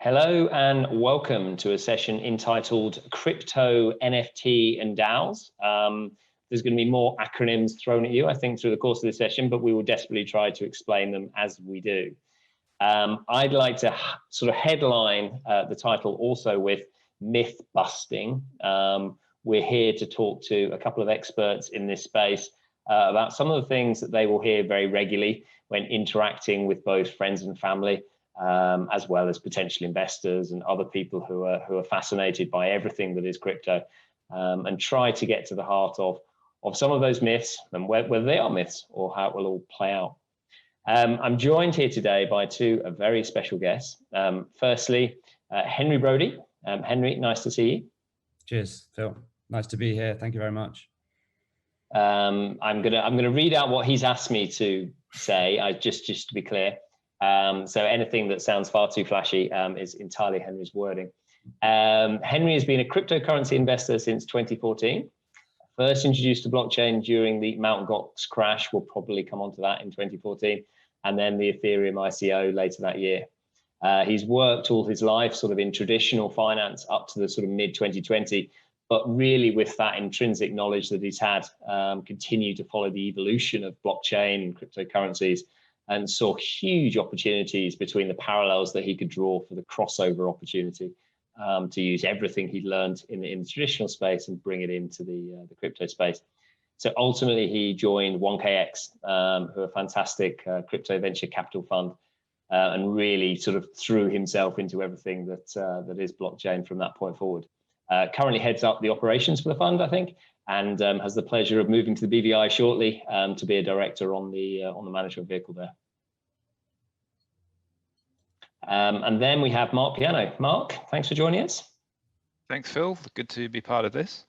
Hello and welcome to a session entitled Crypto, NFT and DAOs. There's going to be more acronyms thrown at you, I think, through the course of this session, but we will desperately try to explain them as we do. I'd like to sort of headline the title also with myth busting. We're here to talk to a couple of experts in this space about some of the things that they will hear very regularly when interacting with both friends and family, as well as potential investors and other people who are fascinated by everything that is crypto, and try to get to the heart of some of those myths and whether they are myths or how it will all play out. I'm joined here today by two very special guests. Firstly, Henry Brodie. Henry, nice to see you. Cheers, Phil. Nice to be here. Thank you very much. I'm gonna read out what he's asked me to say. Just to be clear. So anything that sounds far too flashy is entirely Henry's wording. Henry has been a cryptocurrency investor since 2014. First introduced to blockchain during the Mt. Gox crash. We'll probably come onto that in 2014, and then the Ethereum ICO later that year. He's worked all his life sort of in traditional finance up to the sort of mid 2020, but really with that intrinsic knowledge that he's had, continued to follow the evolution of blockchain and cryptocurrencies, and saw huge opportunities between the parallels that he could draw for the crossover opportunity, to use everything he'd learned in the traditional space and bring it into the crypto space. So ultimately he joined 1KX, who are a fantastic crypto venture capital fund, and really sort of threw himself into everything that is blockchain from that point forward. Currently heads up the operations for the fund, I think, and has the pleasure of moving to the BVI shortly to be a director on the management vehicle there. And then we have Marc Piano. Marc, thanks for joining us. Thanks, Phil. Good to be part of this.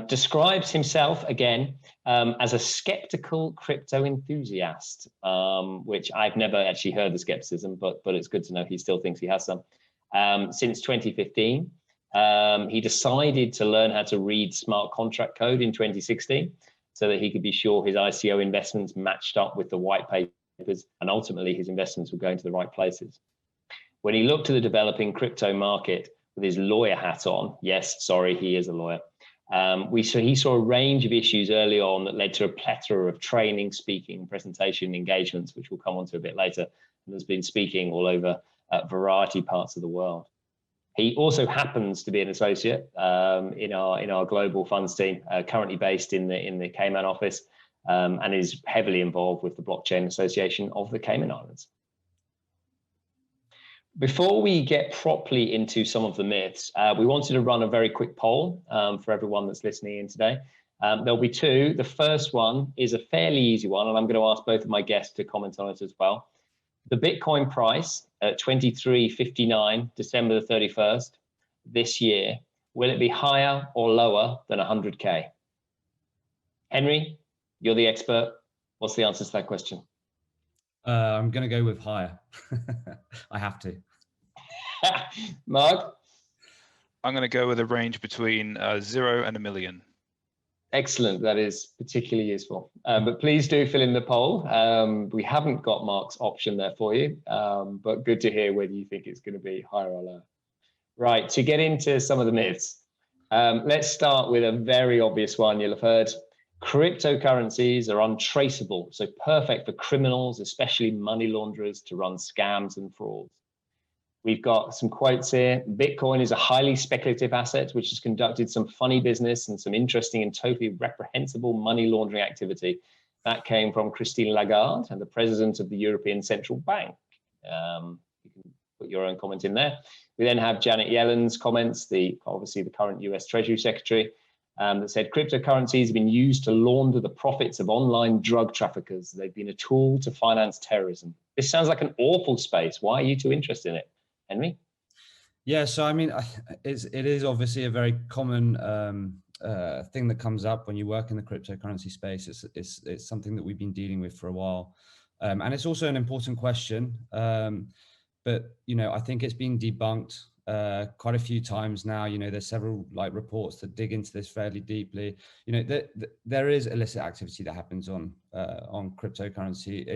Describes himself again as a skeptical crypto enthusiast, which I've never actually heard the skepticism, but it's good to know he still thinks he has some. Since 2015. He decided to learn how to read smart contract code in 2016 so that he could be sure his ICO investments matched up with the white papers, and ultimately his investments were going to the right places. When he looked at the developing crypto market with his lawyer hat on, yes, sorry, he is a lawyer, he saw a range of issues early on that led to a plethora of training, speaking, presentation engagements, which we'll come on to a bit later, and has been speaking all over a variety of parts of the world. He also happens to be an associate in our global funds team, currently based in the Cayman office, and is heavily involved with the Blockchain Association of the Cayman Islands. Before we get properly into some of the myths, we wanted to run a very quick poll for everyone that's listening in today. There'll be two. The first one is a fairly easy one, and I'm going to ask both of my guests to comment on it as well. The Bitcoin price at 23.59, December the 31st this year, will it be higher or lower than 100K? Henry, you're the expert. What's the answer to that question? I'm going to go with higher. I have to. Marc? I'm going to go with a range between 0 and 1 million. Excellent. That is particularly useful. But please do fill in the poll. We haven't got Marc's option there for you, but good to hear whether you think it's going to be higher or lower. Right, to get into some of the myths, let's start with a very obvious one you'll have heard. Cryptocurrencies are untraceable, so perfect for criminals, especially money launderers, to run scams and frauds. We've got some quotes here. Bitcoin is a highly speculative asset which has conducted some funny business and some interesting and totally reprehensible money laundering activity. That came from Christine Lagarde, and the president of the European Central Bank. You can put your own comment in there. We then have Janet Yellen's comments, obviously the current US Treasury Secretary, that said cryptocurrencies have been used to launder the profits of online drug traffickers. They've been a tool to finance terrorism. This sounds like an awful space. Why are you two interested in it? Henry? Yeah, so I mean, it is obviously a very common thing that comes up when you work in the cryptocurrency space. It's something that we've been dealing with for a while, and it's also an important question. But I think it's been debunked quite a few times now. There's several reports that dig into this fairly deeply. There is illicit activity that happens on cryptocurrency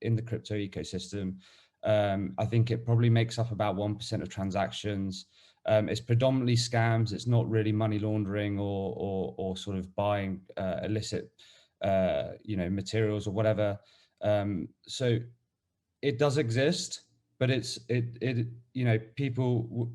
in the crypto ecosystem. I think it probably makes up about 1% of transactions. It's predominantly scams. It's not really money laundering or sort of buying illicit, materials or whatever. So it does exist, but people,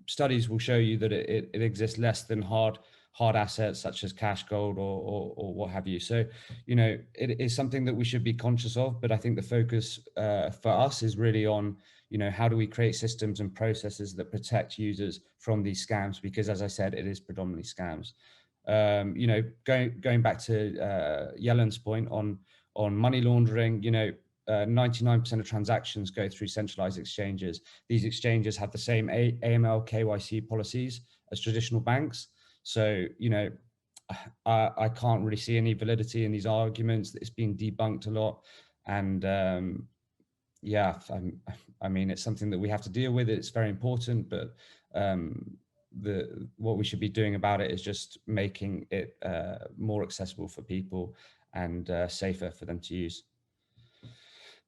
studies will show you that it exists less than hard assets such as cash, gold, or what have you. So, it is something that we should be conscious of, but I think the focus for us is really on, how do we create systems and processes that protect users from these scams? Because as I said, it is predominantly scams. Going back to Yelen's point on money laundering, 99% of transactions go through centralized exchanges. These exchanges have the same AML KYC policies as traditional banks. So, I can't really see any validity in these arguments. It's been debunked a lot. And it's something that we have to deal with. It's very important, but what we should be doing about it is just making it more accessible for people and safer for them to use.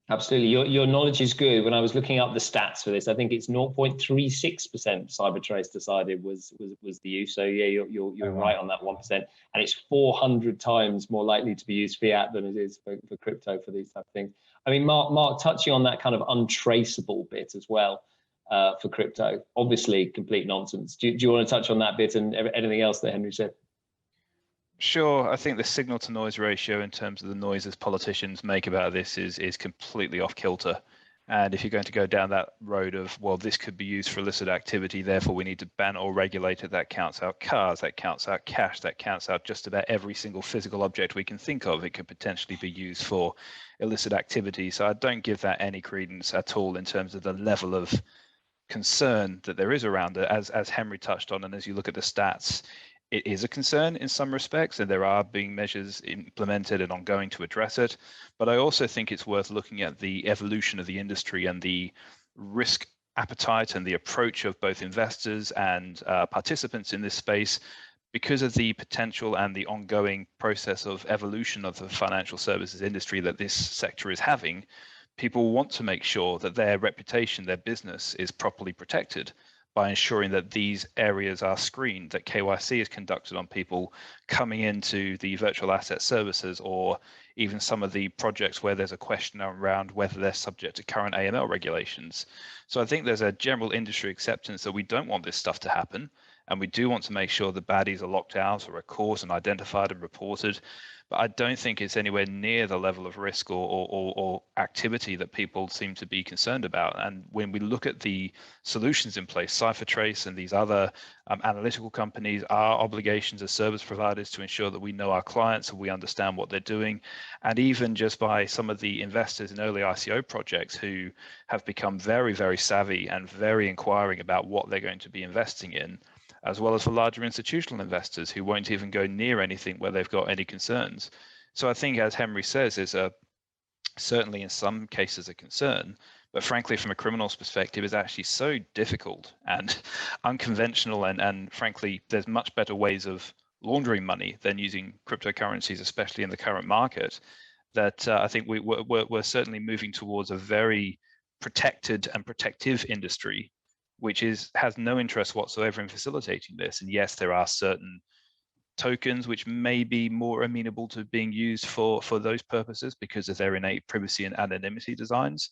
Absolutely. Your knowledge is good. When I was looking up the stats for this, I think it's 0.36% Cybertrace decided was the use. So yeah, you're right on that 1%. And it's 400 times more likely to be used fiat than it is for crypto for these type of things. I mean, Mark, touching on that kind of untraceable bit as well for crypto, obviously complete nonsense. Do you want to touch on that bit and anything else that Henry said? Sure. I think the signal to noise ratio in terms of the noises politicians make about this is completely off kilter. And if you're going to go down that road of, well, this could be used for illicit activity, therefore we need to ban or regulate it, that counts out cars, that counts out cash, that counts out just about every single physical object we can think of. It could potentially be used for illicit activity. So I don't give that any credence at all in terms of the level of concern that there is around it, as Henry touched on. And as you look at the stats, it is a concern in some respects, and there are being measures implemented and ongoing to address it. But I also think it's worth looking at the evolution of the industry and the risk appetite and the approach of both investors and participants in this space, because of the potential and the ongoing process of evolution of the financial services industry that this sector is having. People want to make sure that their reputation, their business is properly protected by ensuring that these areas are screened, that KYC is conducted on people coming into the virtual asset services, or even some of the projects where there's a question around whether they're subject to current AML regulations. So I think there's a general industry acceptance that we don't want this stuff to happen, and we do want to make sure the baddies are locked out or are caught and identified and reported. But I don't think it's anywhere near the level of risk or activity that people seem to be concerned about. And when we look at the solutions in place, CipherTrace and these other analytical companies, our obligations as service providers to ensure that we know our clients and we understand what they're doing. And even just by some of the investors in early ICO projects who have become very, very savvy and very inquiring about what they're going to be investing in, as well as for larger institutional investors who won't even go near anything where they've got any concerns. So I think, as Henry says, is certainly in some cases a concern, but frankly, from a criminal's perspective, is actually so difficult and unconventional, and frankly, there's much better ways of laundering money than using cryptocurrencies, especially in the current market, that I think we're certainly moving towards a very protected and protective industry, which has no interest whatsoever in facilitating this. And yes, there are certain tokens which may be more amenable to being used for those purposes because of their innate privacy and anonymity designs.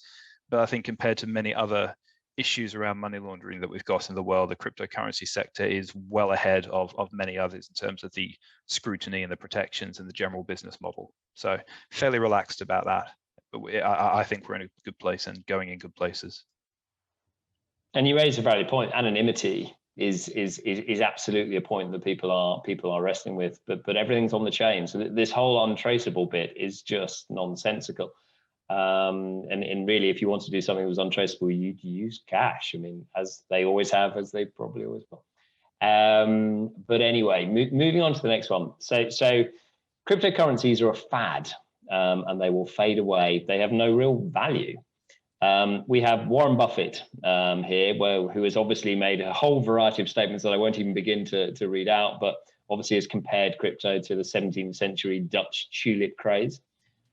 But I think compared to many other issues around money laundering that we've got in the world, the cryptocurrency sector is well ahead of many others in terms of the scrutiny and the protections and the general business model. So fairly relaxed about that. But I think we're in a good place and going in good places. And you raise a valid point. Anonymity is absolutely a point that people are wrestling with. But everything's on the chain. So this whole untraceable bit is just nonsensical. And really, if you want to do something that was untraceable, you'd use cash. I mean, as they always have, as they probably always will. But anyway, moving on to the next one. So cryptocurrencies are a fad, and they will fade away. They have no real value. We have Warren Buffett here, who has obviously made a whole variety of statements that I won't even begin to read out, but obviously has compared crypto to the 17th century Dutch tulip craze.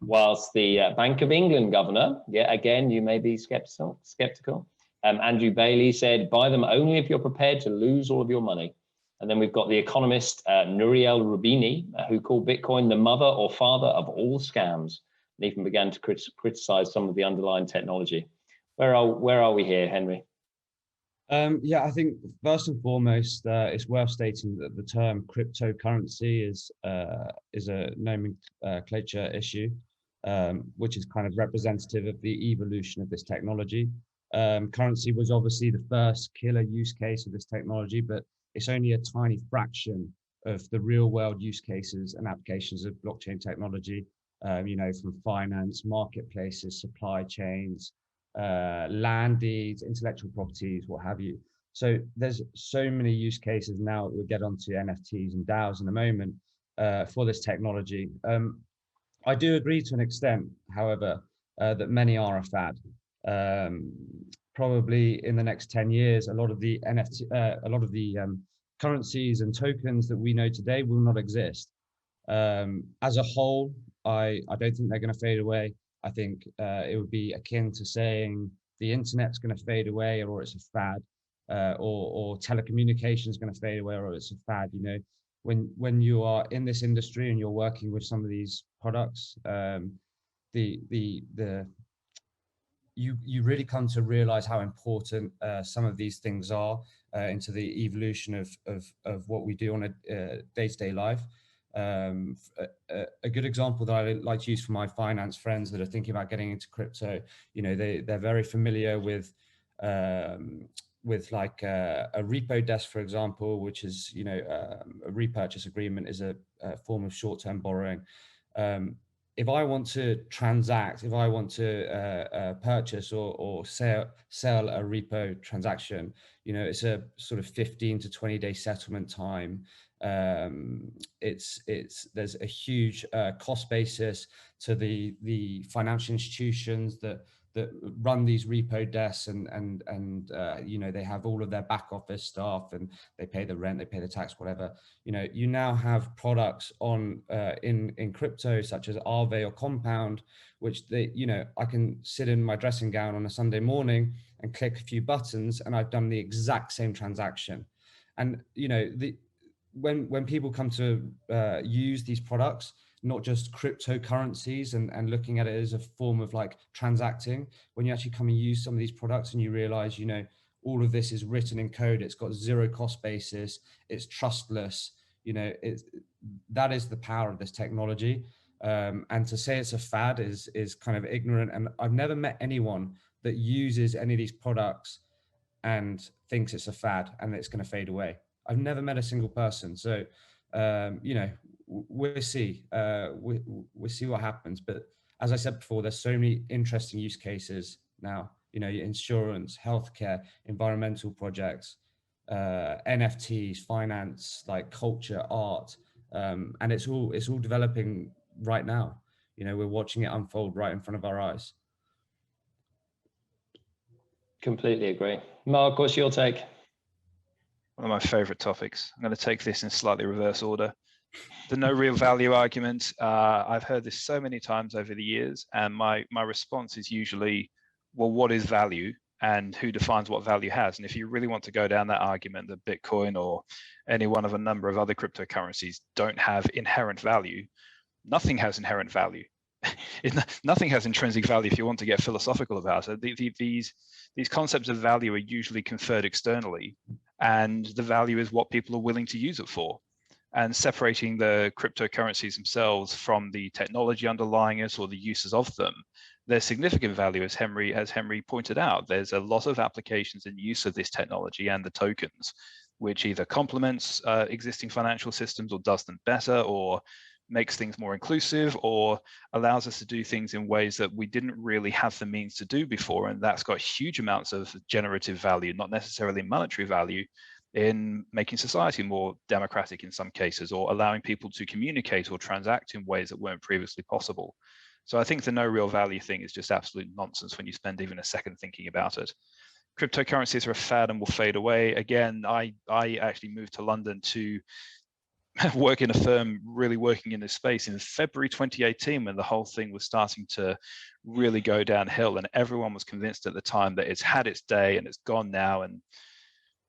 whilst the Bank of England governor, yet again, you may be skeptical. Andrew Bailey said, buy them only if you're prepared to lose all of your money. And then we've got the economist Nouriel Roubini, who called Bitcoin the mother or father of all scams, and even began to criticize some of the underlying technology. Where are we here, Henry? Yeah, I think first and foremost, it's worth stating that the term cryptocurrency is a nomenclature issue, which is kind of representative of the evolution of this technology. Currency was obviously the first killer use case of this technology, but it's only a tiny fraction of the real world use cases and applications of blockchain technology, from finance, marketplaces, supply chains, land deeds, intellectual properties, what have you. So there's so many use cases now. We'll get onto NFTs and DAOs in a moment for this technology. I do agree to an extent, however, that many are a fad. Probably in the next 10 years, a lot of the currencies and tokens that we know today will not exist. As a whole, I don't think they're going to fade away. I think it would be akin to saying the internet's going to fade away or it's a fad, or telecommunications going to fade away or it's a fad. When you are in this industry and you're working with some of these products, you really come to realize how important some of these things are into the evolution of what we do on a day-to-day life. A good example that I like to use for my finance friends that are thinking about getting into crypto, they're very familiar with like a repo desk, for example, which is, a repurchase agreement is a form of short-term borrowing. If I want to transact, if I want to purchase or sell a repo transaction, it's a sort of 15 to 20 day settlement time. There's a huge cost basis to the financial institutions that run these repo desks, and they have all of their back office staff, and they pay the rent, they pay the tax, whatever. You now have products on in crypto such as Aave or Compound, which I can sit in my dressing gown on a Sunday morning and click a few buttons, and I've done the exact same transaction. And when people come to use these products, not just cryptocurrencies and looking at it as a form of like transacting, when you actually come and use some of these products and you realize, all of this is written in code, it's got zero cost basis, it's trustless, that is the power of this technology. And to say it's a fad is kind of ignorant. And I've never met anyone that uses any of these products and thinks it's a fad and it's going to fade away. I've never met a single person. So, we'll see. We'll see what happens. But as I said before, there's so many interesting use cases now. Insurance, healthcare, environmental projects, NFTs, finance, like culture, art, and it's all developing right now. We're watching it unfold right in front of our eyes. Completely agree. Mark, what's your take? One of my favorite topics. I'm going to take this in slightly reverse order. The no real value argument. I've heard this so many times over the years, and my response is usually, well, what is value and who defines what value has? And if you really want to go down that argument that Bitcoin or any one of a number of other cryptocurrencies don't have inherent value, nothing has inherent value. Nothing has intrinsic value if you want to get philosophical about it. These concepts of value are usually conferred externally, and the value is what people are willing to use it for. And separating the cryptocurrencies themselves from the technology underlying it or the uses of them, there's significant value, as Henry pointed out. There's a lot of applications and use of this technology and the tokens, which either complements existing financial systems or does them better, or makes things more inclusive, or allows us to do things in ways that we didn't really have the means to do before. And that's got huge amounts of generative value, not necessarily monetary value, in making society more democratic in some cases, or allowing people to communicate or transact in ways that weren't previously possible. So I think the no real value thing is just absolute nonsense when you spend even a second thinking about it. Cryptocurrencies are a fad and will fade away. Again, I actually moved to London to work in a firm really working in this space in February 2018, when the whole thing was starting to really go downhill, and everyone was convinced at the time that it's had its day and it's gone now, and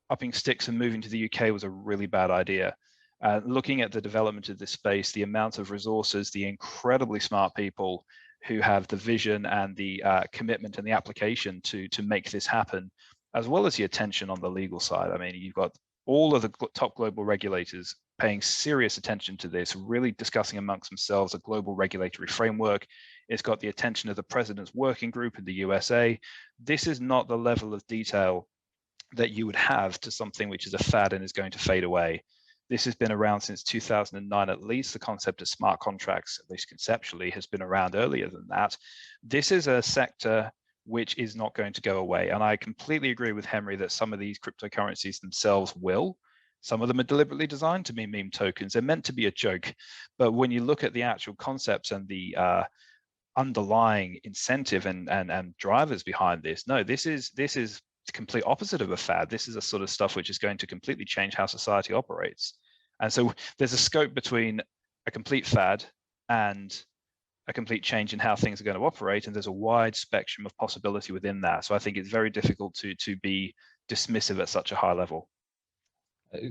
upping sticks and moving to the UK was a really bad idea. Looking at the development of this space, the amount of resources, the incredibly smart people who have the vision and the commitment and the application to make this happen, as well as the attention on the legal side. I mean, you've got all of the top global regulators paying serious attention to this, really discussing amongst themselves a global regulatory framework. It's got the attention of the President's Working Group in the USA. This is not the level of detail that you would have to something which is a fad and is going to fade away. This has been around since 2009 at least. The concept of smart contracts, at least conceptually, has been around earlier than that. This is a sector which is not going to go away. And I completely agree with Henry that some of these cryptocurrencies themselves will. Some of them are deliberately designed to be meme tokens. They're meant to be a joke. But when you look at the actual concepts and the underlying incentive and drivers behind this, no, this is the complete opposite of a fad. This is a sort of stuff which is going to completely change how society operates. And so there's a scope between a complete fad and a complete change in how things are going to operate, and there's a wide spectrum of possibility within that. So I think it's very difficult to be dismissive at such a high level.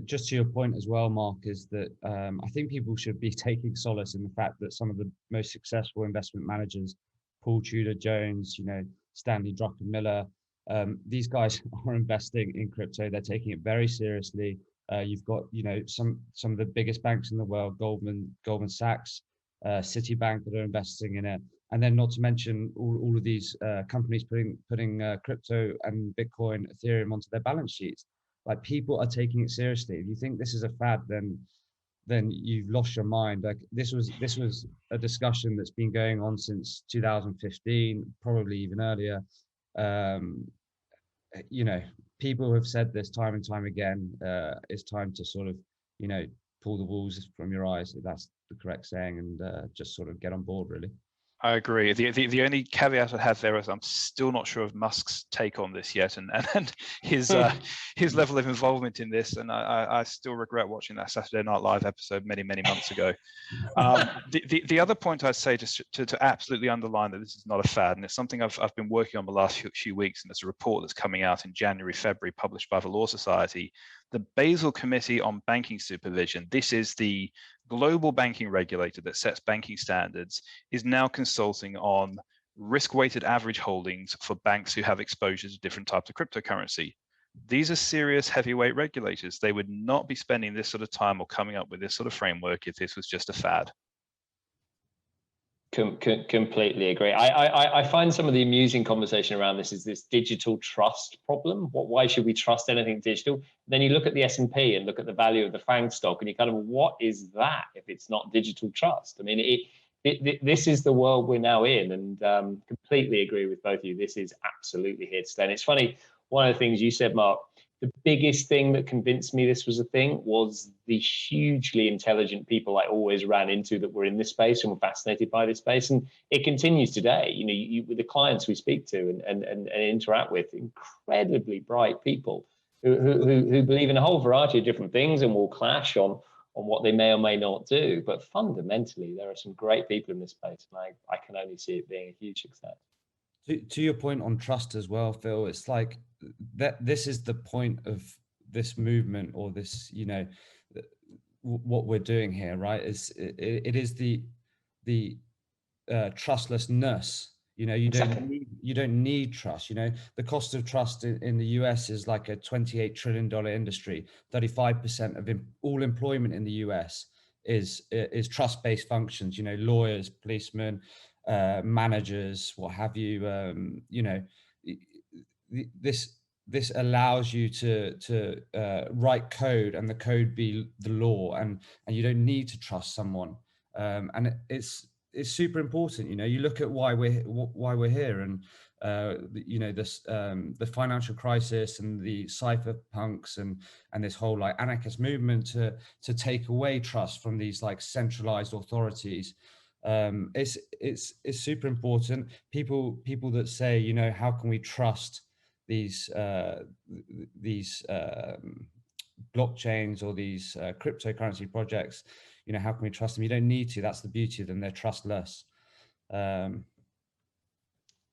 Just to your point as well, Mark, is that I think people should be taking solace in the fact that some of the most successful investment managers, Paul Tudor Jones, Stanley Druckenmiller, these guys are investing in crypto. They're taking it very seriously. You've got some of the biggest banks in the world, Goldman Sachs, Citibank, that are investing in it, and then not to mention all of these companies putting crypto and Bitcoin, Ethereum onto their balance sheets. Like, people are taking it seriously. If you think this is a fad, then you've lost your mind. Like, this was a discussion that's been going on since 2015, probably even earlier. People have said this time and time again. It's time to sort of, pull the wolves from your eyes, if that's the correct saying, and just sort of get on board, really. I agree. The only caveat I have there is I'm still not sure of Musk's take on this yet, and his his level of involvement in this. And I still regret watching that Saturday Night Live episode many months ago. The other point I'd say, just to absolutely underline that this is not a fad, and it's something I've been working on the last few weeks, and it's a report that's coming out in January, February, published by the Law Society. The Basel Committee on Banking Supervision, this is the global banking regulator that sets banking standards, is now consulting on risk-weighted average holdings for banks who have exposure to different types of cryptocurrency. These are serious heavyweight regulators. They would not be spending this sort of time or coming up with this sort of framework if this was just a fad. Completely agree. I find some of the amusing conversation around this is this digital trust problem. Why should we trust anything digital? Then you look at the S&P and look at the value of the FANG stock, and you kind of, what is that if it's not digital trust? I mean, this is the world we're now in, and completely agree with both of you. This is absolutely here to stay. And it's funny, one of the things you said, Mark, the biggest thing that convinced me this was a thing was the hugely intelligent people I always ran into that were in this space and were fascinated by this space. And it continues today. You with the clients we speak to and interact with, incredibly bright people who believe in a whole variety of different things and will clash on what they may or may not do. But fundamentally, there are some great people in this space, and I can only see it being a huge success. To your point on trust as well, Phil, it's like that. This is the point of this movement, or this, what we're doing here, right? It is the trustlessness. You don't need trust. The cost of trust in the US is like a $28 trillion industry. 35% of all employment in the US is trust-based functions. Lawyers, policemen, managers, what have you. This allows you to write code, and the code be the law, and you don't need to trust someone. And it's super important. You look at why we're here, and the financial crisis and the cypherpunks and this whole like anarchist movement to take away trust from these like centralized authorities. It's super important. People that say, how can we trust these blockchains or these cryptocurrency projects, you know, how can we trust them? You don't need to. That's the beauty of them. They're trustless. I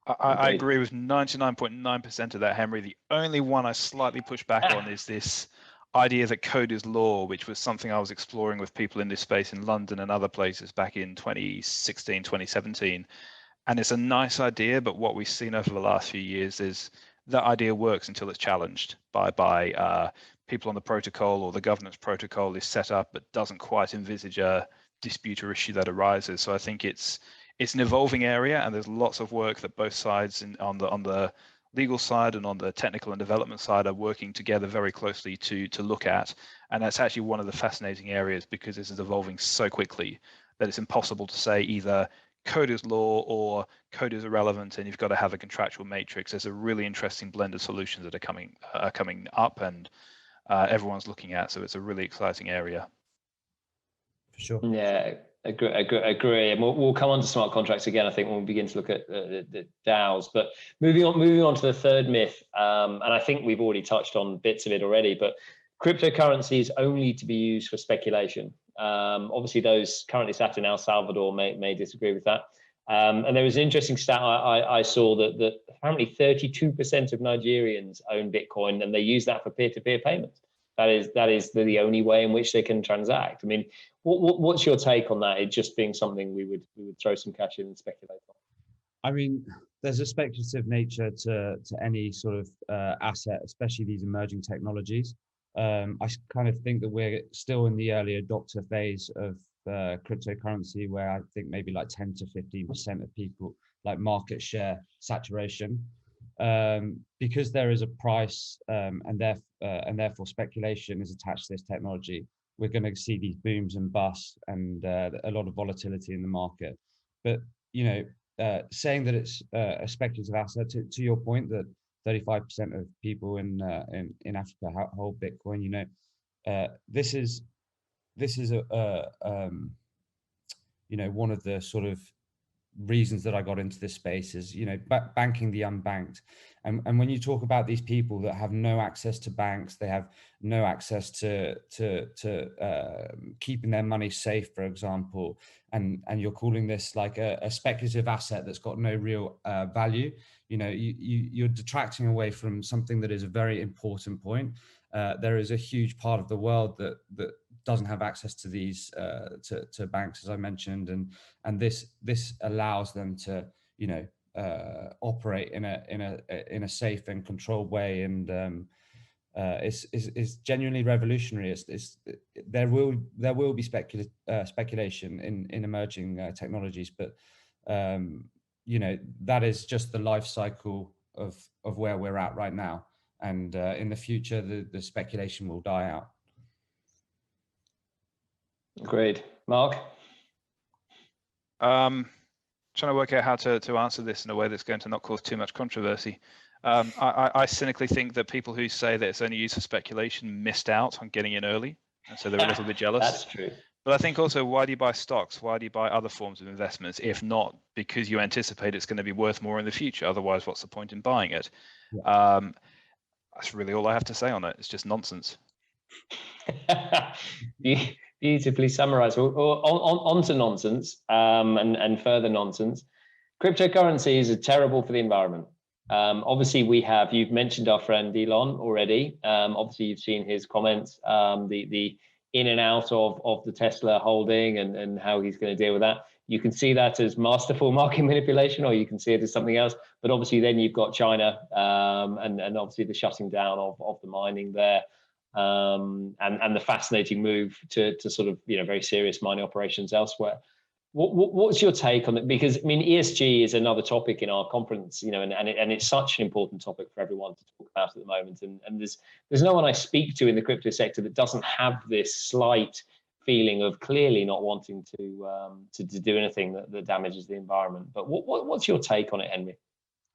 agree with 99.9% of that, Henry. The only one I slightly push back on is this idea that code is law, which was something I was exploring with people in this space in London and other places back in 2016, 2017. And it's a nice idea, but what we've seen over the last few years is that idea works until it's challenged by people on the protocol, or the governance protocol is set up but doesn't quite envisage a dispute or issue that arises. So I think it's an evolving area, and there's lots of work that both sides on the legal side and on the technical and development side are working together very closely to look at. And that's actually one of the fascinating areas, because this is evolving so quickly that it's impossible to say either code is law or code is irrelevant and you've got to have a contractual matrix. There's a really interesting blend of solutions that are coming up, and everyone's looking at. So it's a really exciting area. For sure. Yeah, agree. And we'll come on to smart contracts again, I think, when we begin to look at the DAOs. But moving on to the third myth, and I think we've already touched on bits of it already, but cryptocurrencies only to be used for speculation. Obviously, those currently sat in El Salvador may disagree with that. And there was an interesting stat I saw that apparently 32% of Nigerians own Bitcoin, and they use that for peer-to-peer payments. That is the only way in which they can transact. I mean, what's your take on that? It just being something we would throw some cash in and speculate on. I mean, there's a speculative nature to any sort of asset, especially these emerging technologies. I kind of think that we're still in the early adopter phase of cryptocurrency, where I think maybe like 10 to 15% of people like market share saturation, because there is a price and therefore speculation is attached to this technology. We're going to see these booms and busts and a lot of volatility in the market. But you know, saying that it's a speculative asset, to your point that 35% of people in Africa hold Bitcoin. You know, this is a you know, one of the sort of reasons that I got into this space is, you know, banking the unbanked. And when you talk about these people that have no access to banks, they have no access to keeping their money safe, for example, and you're calling this like a speculative asset that's got no real value, you know, you're detracting away from something that is a very important point. There is a huge part of the world that doesn't have access to these to banks, as I mentioned, and this allows them to, you know, operate in a safe and controlled way, and is genuinely revolutionary. There will be speculation in emerging technologies, but you know, that is just the life cycle of where we're at right now, and in the future the speculation will die out. Great. Mark? Trying to work out how to answer this in a way that's going to not cause too much controversy. I cynically think that people who say that it's only used for speculation missed out on getting in early, and so they're a little bit jealous. That's true. But I think also, why do you buy stocks? Why do you buy other forms of investments, if not because you anticipate it's going to be worth more in the future? Otherwise, what's the point in buying it? Yeah. That's really all I have to say on it. It's just nonsense. Beautifully summarized. On to nonsense and further nonsense. Cryptocurrencies are terrible for the environment. Obviously, you've mentioned our friend Elon already. Obviously, you've seen his comments, the in and out of the Tesla holding and how he's going to deal with that. You can see that as masterful market manipulation, or you can see it as something else. But obviously, then you've got China and obviously the shutting down of the mining there. And the fascinating move to sort of, you know, very serious mining operations elsewhere. What's your take on it? Because I mean, ESG is another topic in our conference, you know, and it's such an important topic for everyone to talk about at the moment. And there's no one I speak to in the crypto sector that doesn't have this slight feeling of clearly not wanting to do anything that damages the environment. But what's your take on it, Henry?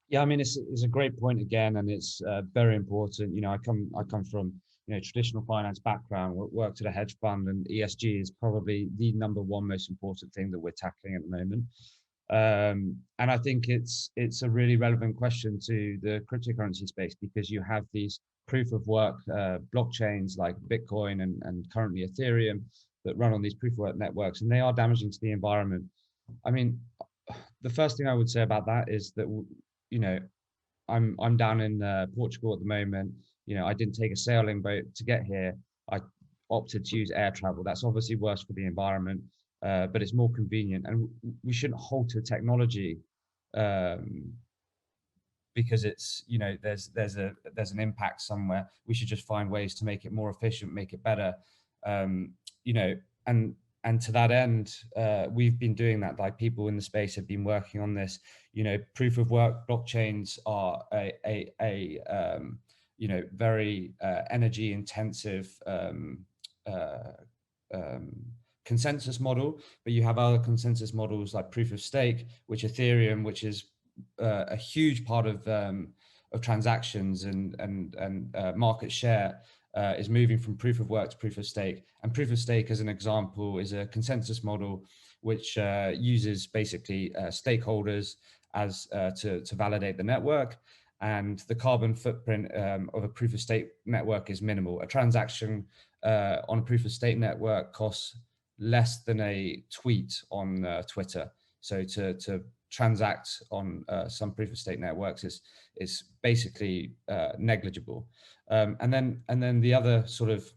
Yeah, I mean, it's a great point again, and it's very important. You know, I come from, you know, traditional finance background, worked at a hedge fund, and ESG is probably the number one most important thing that we're tackling at the moment. And I think it's a really relevant question to the cryptocurrency space, because you have these proof of work blockchains like Bitcoin and currently Ethereum that run on these proof of work networks, and they are damaging to the environment. I mean, the first thing I would say about that is that, you know, I'm down in Portugal at the moment. You know, I didn't take a sailing boat to get here. I opted to use air travel. That's obviously worse for the environment, but it's more convenient. And we shouldn't halter technology because it's, you know, there's an impact somewhere. We should just find ways to make it more efficient, make it better. You know, and to that end, we've been doing that. Like, people in the space have been working on this. You know, proof of work blockchains are a you know, very energy intensive consensus model, but you have other consensus models like proof of stake, which Ethereum, which is a huge part of transactions and market share, is moving from proof of work to proof of stake. And proof of stake, as an example, is a consensus model which uses basically stakeholders as to validate the network. And the carbon footprint of a proof of stake network is minimal. A transaction on a proof of stake network costs less than a tweet on Twitter. So to transact on some proof of stake networks is basically negligible. And then the other sort of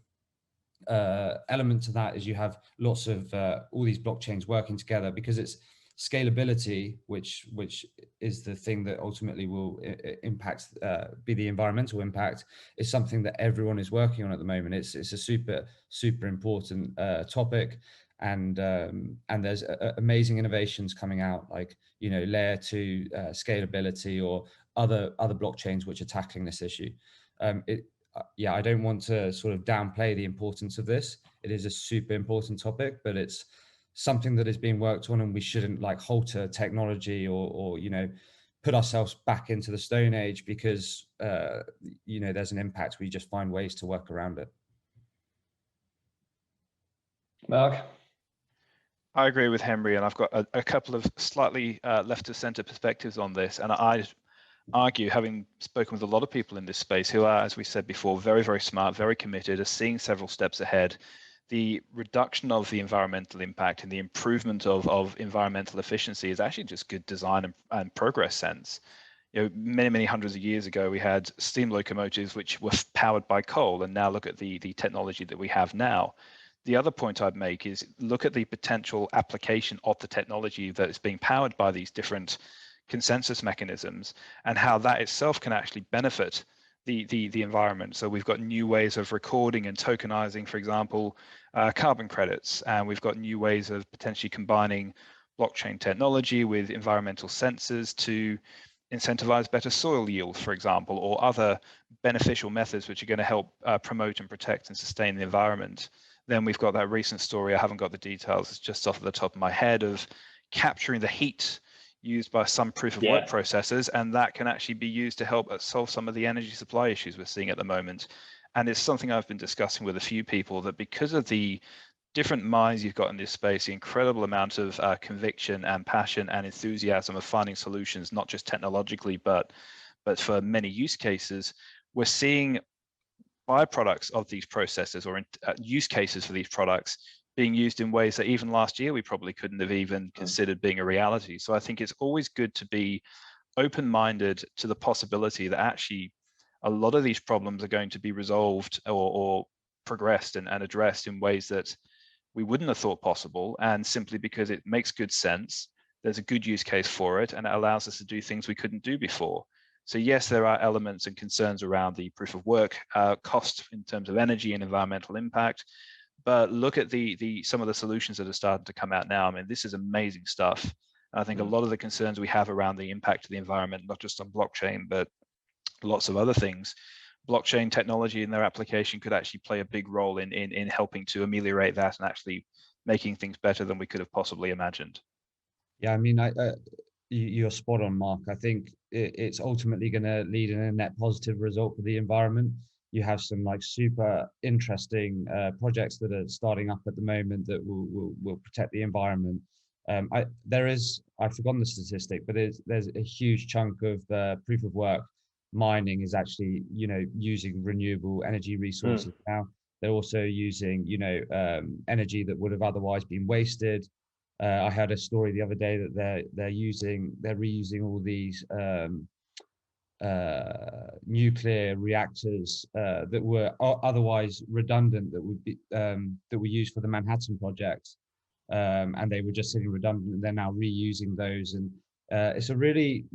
element to that is you have lots of all these blockchains working together, because it's scalability, which is the thing that ultimately will impact, be the environmental impact, is something that everyone is working on at the moment. It's a super important topic, and there's amazing innovations coming out, like, you know, layer 2 scalability, or other blockchains which are tackling this issue. Yeah, I don't want to sort of downplay the importance of this. It is a super important topic, but it's something that is being worked on, and we shouldn't like halter technology or you know, put ourselves back into the Stone Age because you know, there's an impact. We just find ways to work around it. Mark? I agree with Henry, and I've got a couple of slightly left of center perspectives on this. And I argue, having spoken with a lot of people in this space who are, as we said before, very, very smart, very committed, are seeing several steps ahead, the reduction of the environmental impact and the improvement of environmental efficiency is actually just good design and progress sense. You know, many hundreds of years ago, we had steam locomotives which were powered by coal, and now look at the technology that we have now. The other point I'd make is look at the potential application of the technology that is being powered by these different consensus mechanisms, and how that itself can actually benefit the environment. So we've got new ways of recording and tokenizing, for example, carbon credits, and we've got new ways of potentially combining blockchain technology with environmental sensors to incentivize better soil yield, for example, or other beneficial methods which are going to help promote and protect and sustain the environment. Then we've got that recent story, I haven't got the details, it's just off the top of my head, of capturing the heat used by some proof of work processors, and that can actually be used to help solve some of the energy supply issues we're seeing at the moment. And it's something I've been discussing with a few people, that because of the different minds you've got in this space, the incredible amount of conviction and passion and enthusiasm of finding solutions, not just technologically, but for many use cases, we're seeing byproducts of these processes, or use cases for these products, being used in ways that even last year we probably couldn't have even considered being a reality. So I think it's always good to be open-minded to the possibility that actually a lot of these problems are going to be resolved or progressed and addressed in ways that we wouldn't have thought possible, and simply because it makes good sense, there's a good use case for it, and it allows us to do things we couldn't do before. So yes, there are elements and concerns around the proof of work cost in terms of energy and environmental impact, but look at some of the solutions that are starting to come out now. I mean, this is amazing stuff. And I think a lot of the concerns we have around the impact of the environment, not just on blockchain, but lots of other things, blockchain technology and their application could actually play a big role in helping to ameliorate that and actually making things better than we could have possibly imagined. Yeah, I mean, you're spot on, Mark. I think it's ultimately going to lead in a net positive result for the environment. You have some like super interesting projects that are starting up at the moment that will protect the environment. I've forgotten the statistic, but there's a huge chunk of proof of work mining is actually, using renewable energy resources now. They're also using, energy that would have otherwise been wasted. I heard a story the other day that they're reusing all these nuclear reactors that were otherwise redundant, that were used for the Manhattan Project, and they were just sitting redundant, and they're now reusing those. And it's a really,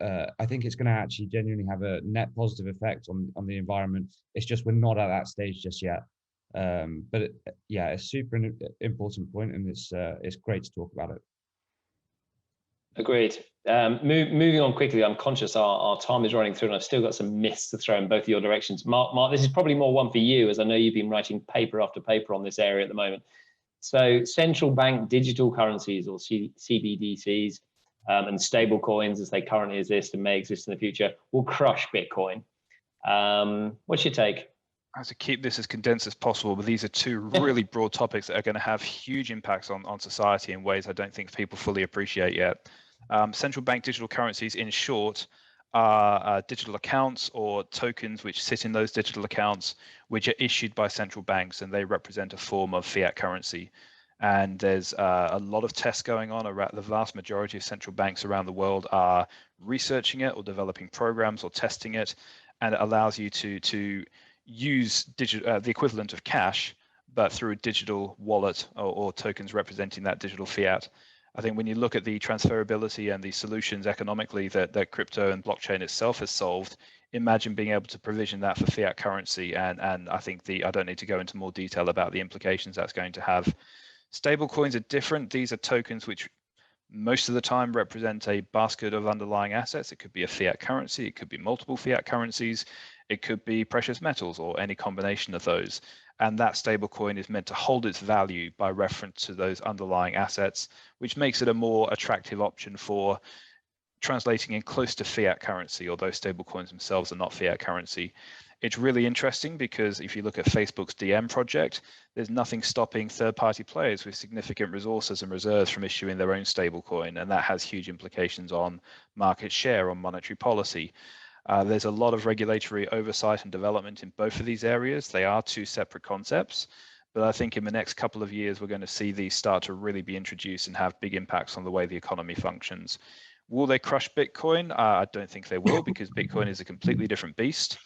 I think it's going to actually genuinely have a net positive effect on the environment. It's just we're not at that stage just yet. But yeah, it's super important point, and it's great to talk about it. Agreed. Moving on quickly, I'm conscious our time is running through, and I've still got some myths to throw in both of your directions. Mark, this is probably more one for you, as I know you've been writing paper after paper on this area at the moment. So central bank digital currencies, or CBDCs, and stable coins as they currently exist and may exist in the future, will crush Bitcoin. What's your take? I have to keep this as condensed as possible, but these are two really broad topics that are going to have huge impacts on society in ways I don't think people fully appreciate yet. Central bank digital currencies, in short, are digital accounts or tokens which sit in those digital accounts, which are issued by central banks, and they represent a form of fiat currency. And there's a lot of tests going on. The vast majority of central banks around the world are researching it or developing programs or testing it, and it allows you to use the equivalent of cash, but through a digital wallet or tokens representing that digital fiat. I think when you look at the transferability and the solutions economically that crypto and blockchain itself has solved, imagine being able to provision that for fiat currency. And I think I don't need to go into more detail about the implications that's going to have. Stablecoins are different. These are tokens which most of the time represent a basket of underlying assets. It could be a fiat currency, it could be multiple fiat currencies, it could be precious metals or any combination of those. And that stablecoin is meant to hold its value by reference to those underlying assets, which makes it a more attractive option for translating in close to fiat currency, although stablecoins themselves are not fiat currency. It's really interesting because if you look at Facebook's DM project, there's nothing stopping third-party players with significant resources and reserves from issuing their own stablecoin, and that has huge implications on market share, on monetary policy. There's a lot of regulatory oversight and development in both of these areas. They are two separate concepts, but I think in the next couple of years, we're going to see these start to really be introduced and have big impacts on the way the economy functions. Will they crush Bitcoin? I don't think they will, because Bitcoin is a completely different beast.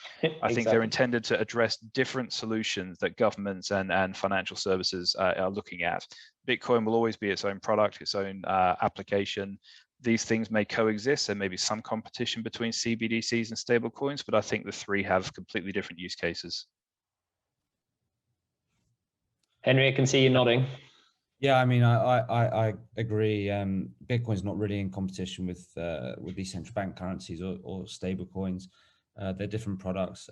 I think they're intended to address different solutions that governments and financial services are looking at. Bitcoin will always be its own product, its own application. These things may coexist. There may be some competition between CBDCs and stablecoins, but I think the three have completely different use cases. Henry, I can see you nodding. Yeah, I mean, I agree. Bitcoin's not really in competition with these central bank currencies or stable coins. They're different products.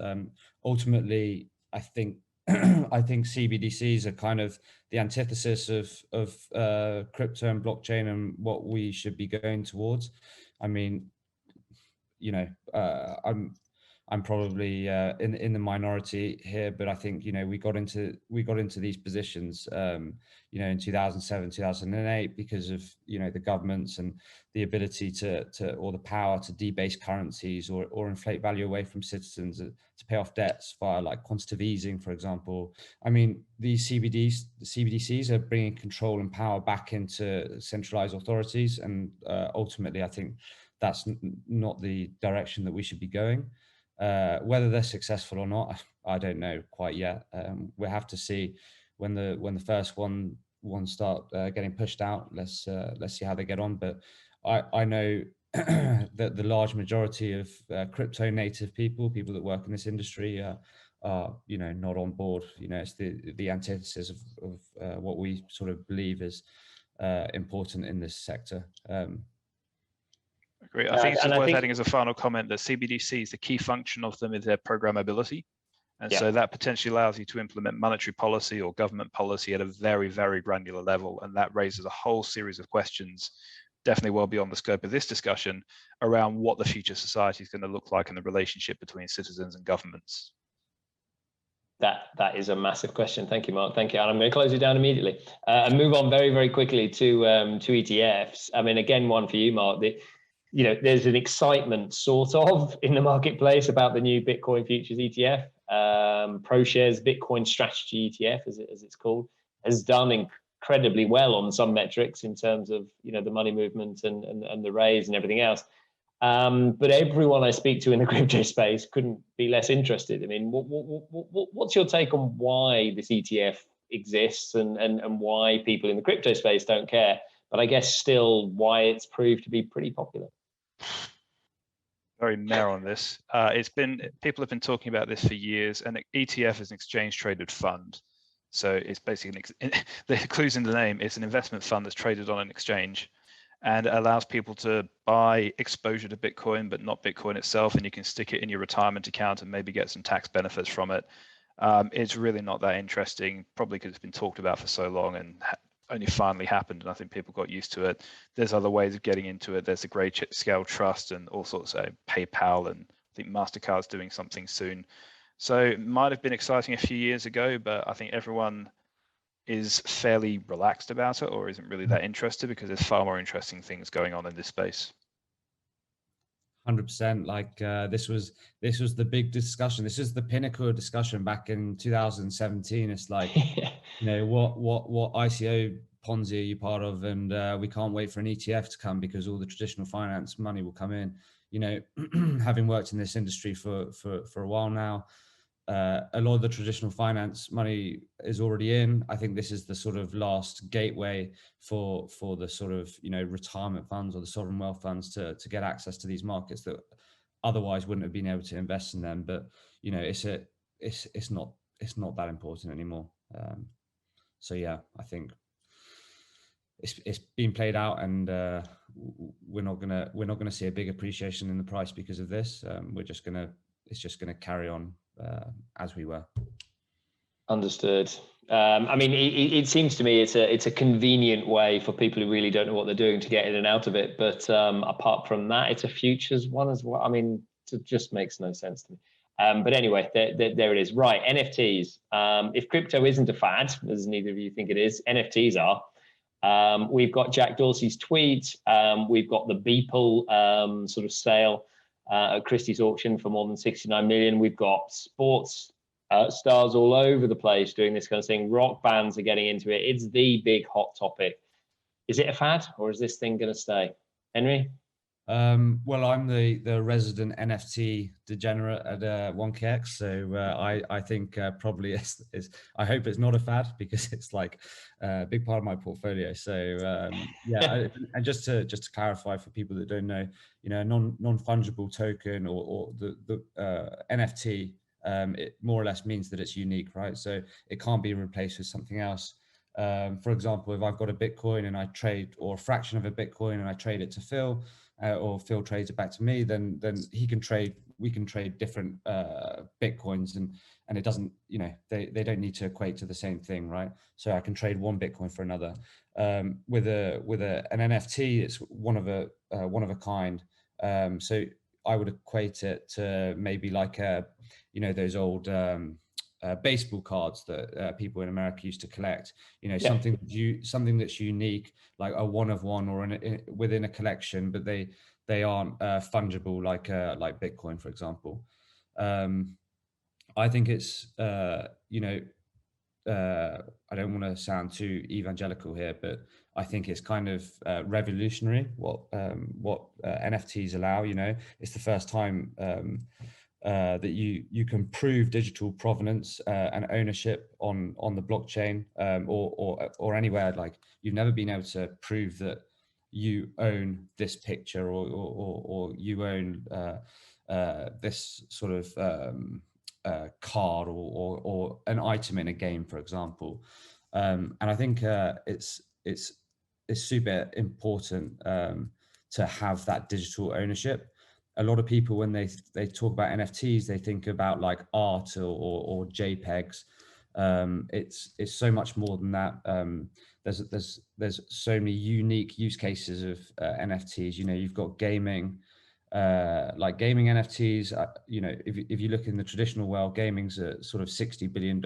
Ultimately, I think CBDCs are kind of the antithesis of crypto and blockchain and what we should be going towards. I mean, I'm probably in the minority here, but I think we got into these positions in 2007, 2008 because of the governments and the ability to or the power to debase currencies or inflate value away from citizens to pay off debts via like quantitative easing, for example. I mean, these CBDCs are bringing control and power back into centralized authorities, and ultimately, I think that's not the direction that we should be going. Whether they're successful or not, I don't know quite yet. We'll have to see when the first one start getting pushed out. Let's see how they get on. But I know that the large majority of crypto native people that work in this industry are not on board. It's the antithesis of what we sort of believe is important in this sector. Great. I think it's just worth adding as a final comment that CBDCs, the key function of them is their programmability. And so that potentially allows you to implement monetary policy or government policy at a very, very granular level. And that raises a whole series of questions, definitely well beyond the scope of this discussion, around what the future society is going to look like in the relationship between citizens and governments. That is a massive question. Thank you, Mark. Thank you. And I'm going to close it down immediately and move on very, very quickly to ETFs. I mean, again, one for you, Mark. there's an excitement sort of in the marketplace about the new Bitcoin futures ETF. ProShares Bitcoin Strategy ETF, as it's called, has done incredibly well on some metrics in terms of the money movement and the raise and everything else. But everyone I speak to in the crypto space couldn't be less interested. I mean, what's your take on why this ETF exists and why people in the crypto space don't care? But I guess still why it's proved to be pretty popular. Very meh on this. People have been talking about this for years, and ETF is an exchange traded fund. So it's basically the clues in the name. It's an investment fund that's traded on an exchange, and it allows people to buy exposure to Bitcoin, but not Bitcoin itself, and you can stick it in your retirement account and maybe get some tax benefits from it. It's really not that interesting, probably because it's been talked about for so long and only finally happened, and I think people got used to it. There's other ways of getting into it. There's a Grayscale Trust and all sorts of PayPal, and I think MasterCard's doing something soon. So it might have been exciting a few years ago, but I think everyone is fairly relaxed about it or isn't really that interested because there's far more interesting things going on in this space. 100%. Like this was the big discussion. This is the pinnacle discussion back in 2017. It's like, what ICO Ponzi are you part of? And we can't wait for an ETF to come because all the traditional finance money will come in. Having worked in this industry for a while now, a lot of the traditional finance money is already in. I think this is the sort of last gateway for the sort of retirement funds or the sovereign wealth funds to get access to these markets that otherwise wouldn't have been able to invest in them. But it's not that important anymore. So yeah, I think it's been played out, and we're not gonna see a big appreciation in the price because of this. It's just gonna carry on as we were. Understood. I mean, it seems to me it's a convenient way for people who really don't know what they're doing to get in and out of it. But apart from that, it's a futures one as well. I mean, it just makes no sense to me. But anyway, there it is. Right, NFTs. If crypto isn't a fad, as neither of you think it is, NFTs are. We've got Jack Dorsey's tweet. We've got the Beeple sort of sale at Christie's auction for more than 69 million. We've got sports stars all over the place doing this kind of thing. Rock bands are getting into it. It's the big hot topic. Is it a fad, or is this thing going to stay? Henry? Well, I'm the resident NFT degenerate at 1KX, so I think probably is. I hope it's not a fad because it's like a big part of my portfolio. So yeah, and just to clarify for people that don't know, non-fungible token or the NFT, it more or less means that it's unique, right? So it can't be replaced with something else. For example, if I've got a Bitcoin and I trade, or a fraction of a Bitcoin and I trade it to Phil, or Phil trades it back to me, then we can trade different Bitcoins, and it doesn't, they don't need to equate to the same thing, right? So I can trade one Bitcoin for another. With an NFT, it's one of a kind. So I would equate it to maybe like those old baseball cards that people in America used to collect. Something that's unique, like a one of one, or within a collection, but they aren't fungible like Bitcoin, for example. I think it's I don't want to sound too evangelical here, but I think it's kind of revolutionary what NFTs allow. It's the first time that you can prove digital provenance and ownership on the blockchain, or anywhere. Like, you've never been able to prove that you own this picture or you own this sort of card or an item in a game, for example. And I think it's super important to have that digital ownership. A lot of people, when they talk about NFTs, they think about like art or JPEGs. It's so much more than that. There's so many unique use cases of NFTs. You've got gaming, like gaming NFTs. If you look in the traditional world, gaming's a sort of $60 billion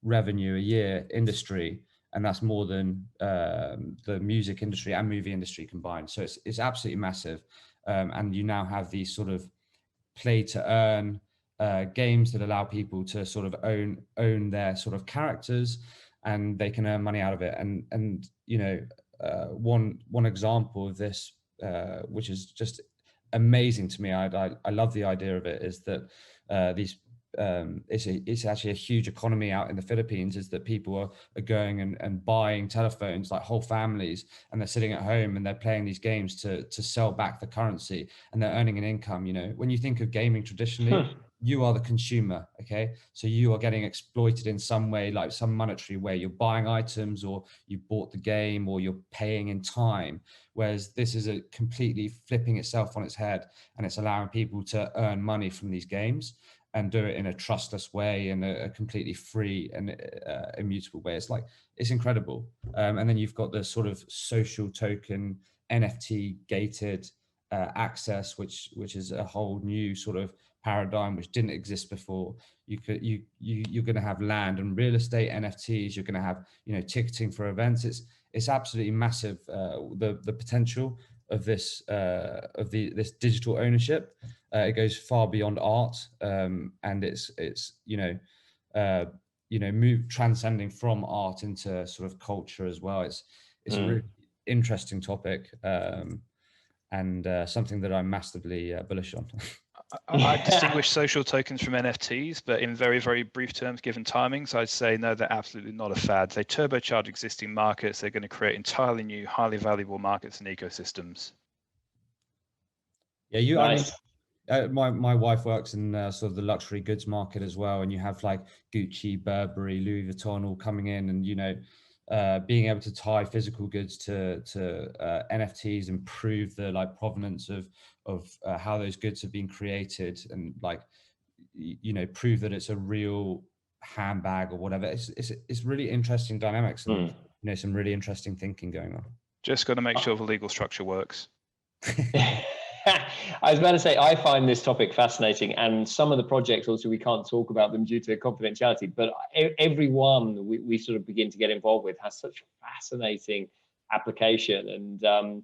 revenue a year industry, and that's more than the music industry and movie industry combined. So it's absolutely massive. and you now have these sort of play to earn games that allow people to sort of own their sort of characters, and they can earn money out of it. And you know, one example of this, which is just amazing to me, I love the idea of it, is that these it's actually a huge economy out in the Philippines, is that people are going and buying telephones, like whole families, and they're sitting at home and they're playing these games to sell back the currency, and they're earning an income. You know, when you think of gaming traditionally, you are the consumer, okay? So you are getting exploited in some way, like some monetary way. You're buying items, or you bought the game, or you're paying in time. Whereas this is a completely flipping itself on its head, and it's allowing people to earn money from these games and do it in a trustless way, and a completely free and immutable way. It's incredible. And then you've got the sort of social token NFT gated access, which is a whole new sort of paradigm which didn't exist before. You're going to have land and real estate NFTs. You're going to have, you know, ticketing for events. It's absolutely massive, the potential of this this digital ownership. It goes far beyond art, and it's transcending from art into sort of culture as well. It's a really interesting topic, and something that I'm massively bullish on. I distinguish social tokens from NFTs, but in very, very brief terms, given timings, I'd say no, they're absolutely not a fad. They turbocharge existing markets. They're going to create entirely new, highly valuable markets and ecosystems. Yeah, nice. I mean, my wife works in sort of the luxury goods market as well, and you have like Gucci, Burberry, Louis Vuitton all coming in, and you know, being able to tie physical goods to NFTs and prove the like provenance of how those goods have been created, and like, you know, prove that it's a real handbag or whatever. It's really interesting dynamics, and you know, some really interesting thinking going on. Just got to make sure the legal structure works. I was about to say, I find this topic fascinating, and some of the projects also, we can't talk about them due to confidentiality, but every one we sort of begin to get involved with has such fascinating application, and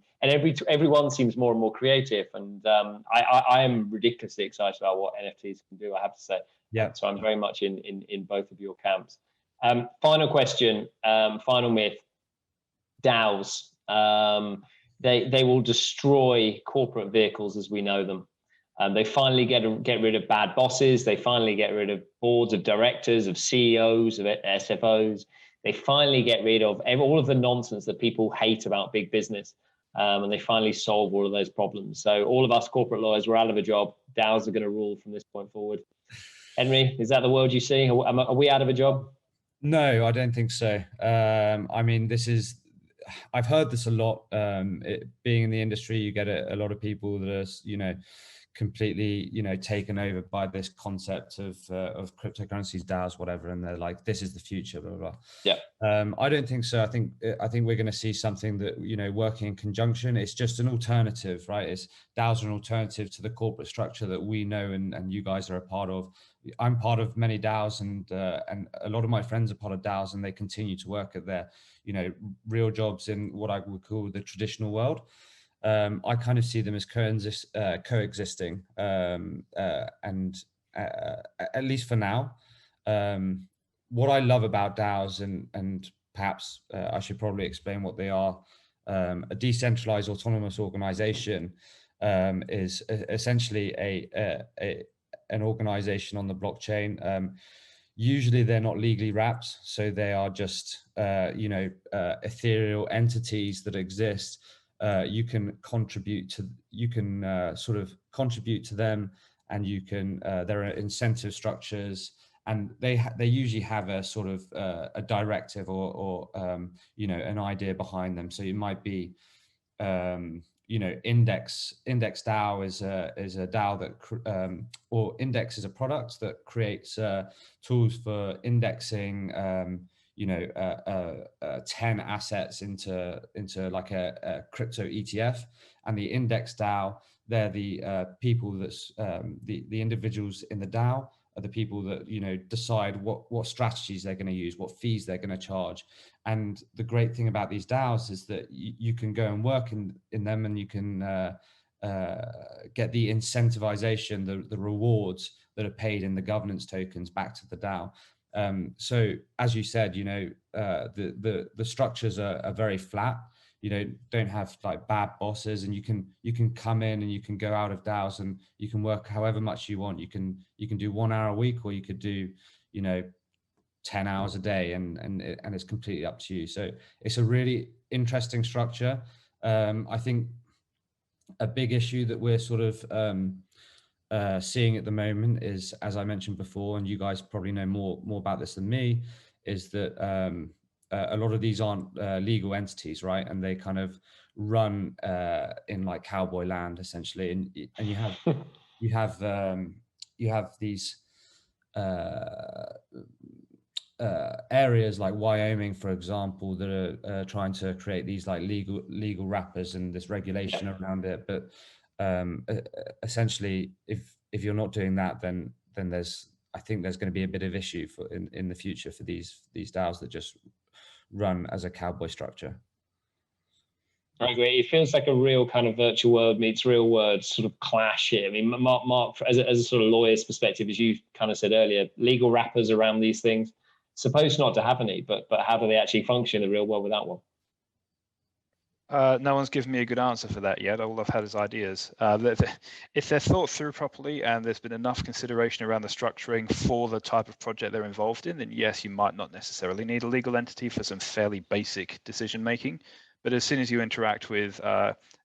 everyone seems more and more creative, and I am ridiculously excited about what NFTs can do, I have to say. Yeah. So I'm very much in both of your camps. Final question, final myth: DAOs. They will destroy corporate vehicles as we know them. They finally get rid of bad bosses. They finally get rid of boards of directors, of CEOs, of SFOs. They finally get rid of all of the nonsense that people hate about big business. And they finally solve all of those problems. So all of us corporate lawyers, we're out of a job. DAOs are going to rule from this point forward. Henry, is that the world you see? Are we out of a job? No, I don't think so. I mean, I've heard this a lot. Being in the industry, you get a lot of people that are, you know, completely, you know, taken over by this concept of cryptocurrencies, DAOs, whatever, and they're like, this is the future, blah, blah, blah. Yeah. I don't think so. I think we're going to see something that, you know, working in conjunction. It's just an alternative, right? DAOs are an alternative to the corporate structure that we know and you guys are a part of. I'm part of many DAOs, and a lot of my friends are part of DAOs, and they continue to work at their, you know, real jobs in what I would call the traditional world. I kind of see them as coexisting, and at least for now. What I love about DAOs, and perhaps I should probably explain what they are. A decentralized autonomous organization is essentially an organization on the blockchain. Usually they're not legally wrapped, so they are just ethereal entities that exist. You can sort of contribute to them, and you can there are incentive structures, and they usually have a sort of a directive or an idea behind them. So it might be Index DAO is a DAO that or Index is a product that creates tools for indexing 10 assets into like a crypto ETF. And the Index DAO, they're the people that's the individuals in the DAO are the people that decide what strategies they're going to use, what fees they're going to charge. And the great thing about these DAOs is that you can go and work in them, and you can get the incentivization, the rewards that are paid in the governance tokens back to the DAO. So as you said, you know, the structures are very flat. You don't have like bad bosses, and you can come in and you can go out of DAOs and you can work however much you want. You can do 1 hour a week, or you could do, you know, 10 hours a day, and it's completely up to you. So it's a really interesting structure. I think a big issue that we're sort of seeing at the moment is, as I mentioned before, and you guys probably know more about this than me, is that a lot of these aren't legal entities, right? And they kind of run in like cowboy land, essentially. And you have these areas like Wyoming, for example, that are trying to create these like legal wrappers and this regulation around it. But essentially, if you're not doing that, then I think there's going to be a bit of issue in the future for these DAOs that just run as a cowboy structure. I agree. It feels like a real kind of virtual world meets real world sort of clash here. I mean, Mark, as a sort of lawyer's perspective, as you kind of said earlier, legal wrappers around these things, supposed not to have any, but how do they actually function in the real world without one? No one's given me a good answer for that yet. All I've had is ideas. If they're thought through properly and there's been enough consideration around the structuring for the type of project they're involved in, then yes, you might not necessarily need a legal entity for some fairly basic decision making. But as soon as you interact with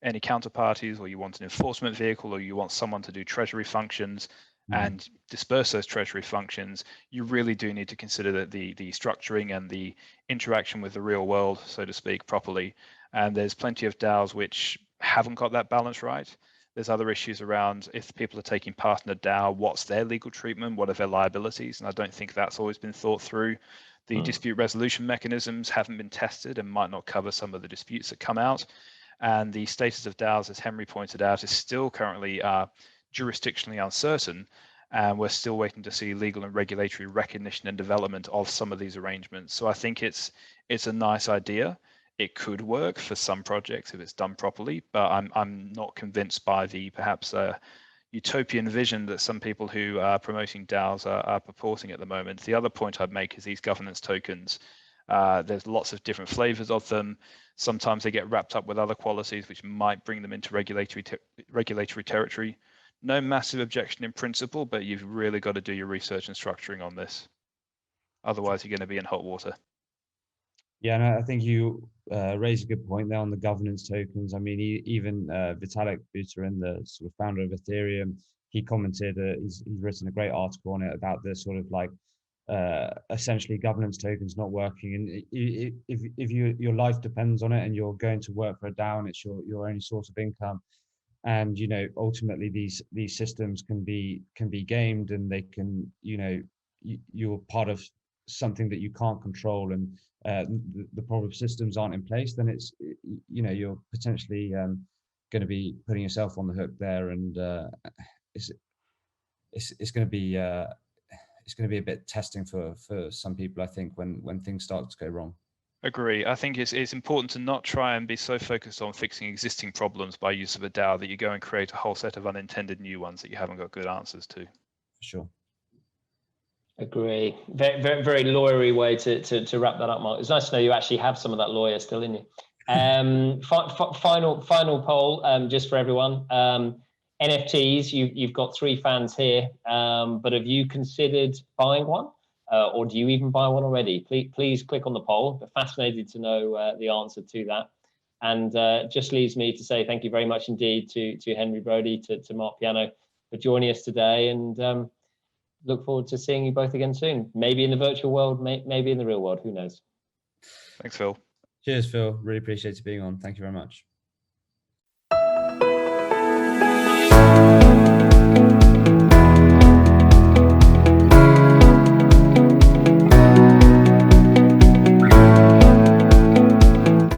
any counterparties, or you want an enforcement vehicle, or you want someone to do treasury functions and disperse those treasury functions, you really do need to consider the structuring and the interaction with the real world, so to speak, properly. And there's plenty of DAOs which haven't got that balance right. There's other issues around, if people are taking part in a DAO, what's their legal treatment, what are their liabilities? And I don't think that's always been thought through. The dispute resolution mechanisms haven't been tested and might not cover some of the disputes that come out. And the status of DAOs, as Henry pointed out, is still currently jurisdictionally uncertain. And we're still waiting to see legal and regulatory recognition and development of some of these arrangements. So I think it's a nice idea. It could work for some projects if it's done properly, but I'm not convinced by the perhaps utopian vision that some people who are promoting DAOs are purporting at the moment. The other point I'd make is these governance tokens. There's lots of different flavors of them. Sometimes they get wrapped up with other qualities which might bring them into regulatory territory. No massive objection in principle, but you've really got to do your research and structuring on this. Otherwise, you're going to be in hot water. Yeah, and I think you raised a good point there on the governance tokens. I mean, even Vitalik Buterin, the sort of founder of Ethereum, he commented, he's written a great article on it about the sort of like essentially governance tokens not working. And if your life depends on it and you're going to work for a DAO and it's your only source of income, and ultimately these systems can be gamed, and they can, you're part of something that you can't control, and the proper systems aren't in place, then it's you're potentially going to be putting yourself on the hook there, and it's going to be a bit testing for some people, I think, when things start to go wrong. Agree. I think it's important to not try and be so focused on fixing existing problems by use of a DAO that you go and create a whole set of unintended new ones that you haven't got good answers to. For sure. Agree. Very, very, very lawyery way to wrap that up, Mark. It's nice to know you actually have some of that lawyer still in you. Final poll, just for everyone. NFTs, you've got 3 fans here, but have you considered buying one? Or do you even buy one already? Please click on the poll. We're fascinated to know the answer to that. And just leaves me to say thank you very much indeed to Henry Brodie, to Marc Piano for joining us today, and look forward to seeing you both again soon. Maybe in the virtual world, maybe in the real world, who knows? Thanks, Phil. Cheers, Phil. Really appreciate you being on. Thank you very much.